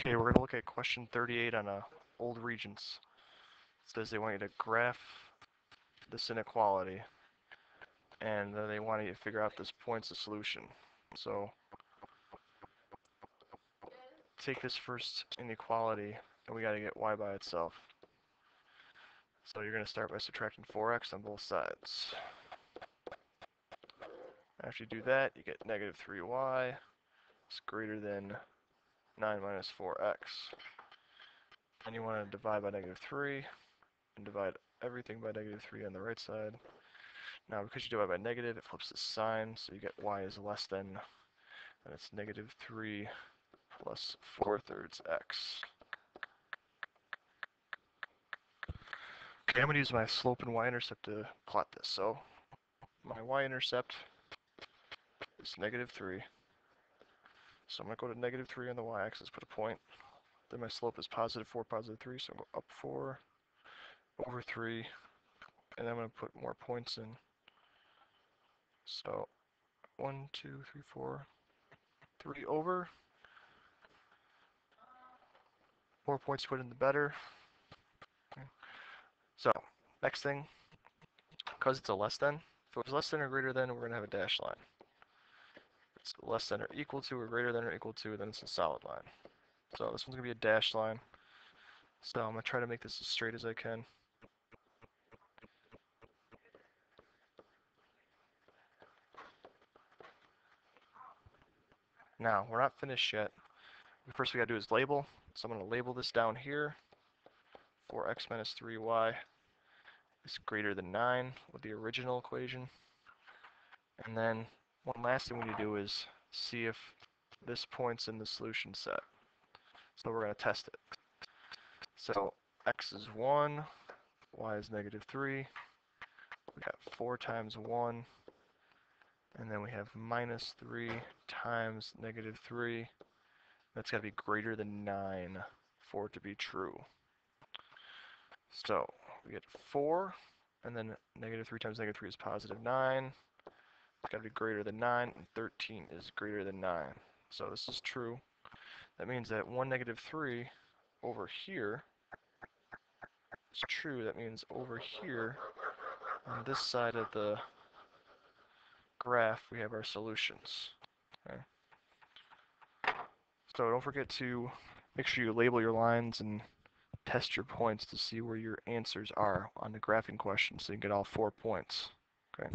Okay, we're going to look at question 38 on old Regents. It says they want you to graph this inequality, and they want you to figure out this point's a solution. So take this first inequality, and we got to get y by itself. So you're going to start by subtracting 4x on both sides. After you do that, you get negative 3y is greater than 9 minus 4x. And you want to divide by negative 3, and divide everything by negative 3 on the right side. Now, because you divide by negative, it flips the sign, so you get y is less than, and it's negative 3 plus 4/3 x. Okay, I'm going to use my slope and y-intercept to plot this. So my y-intercept is negative 3. So I'm going to go to negative 3 on the y-axis, put a point. Then my slope is positive 4, positive 3, so I'll go up 4, over 3, and I'm going to put more points in. So 1, 2, 3, 4, 3 over. More points put in, the better. Okay. So next thing, because it's a less than, if it was less than or greater than, we're going to have a dashed line. If it's less than or equal to or greater than or equal to, then it's a solid line. So this one's going to be a dashed line. So I'm going to try to make this as straight as I can. Now, we're not finished yet. The first we got to do is label. So I'm going to label this down here. 4x minus 3y is greater than 9 with the original equation. And then one last thing we need to do is see if this point's in the solution set. So we're going to test it. So x is 1, y is negative 3. We got 4 times 1. And then we have minus 3 times negative 3. That's got to be greater than 9 for it to be true. So we get 4, and then negative 3 times negative 3 is positive 9. It's got to be greater than 9, and 13 is greater than 9. So this is true. That means that 1 negative 3 over here is true. That means over here, on this side of the graph, we have our solutions. Okay. So don't forget to make sure you label your lines and test your points to see where your answers are on the graphing question so you can get all 4 points. Okay.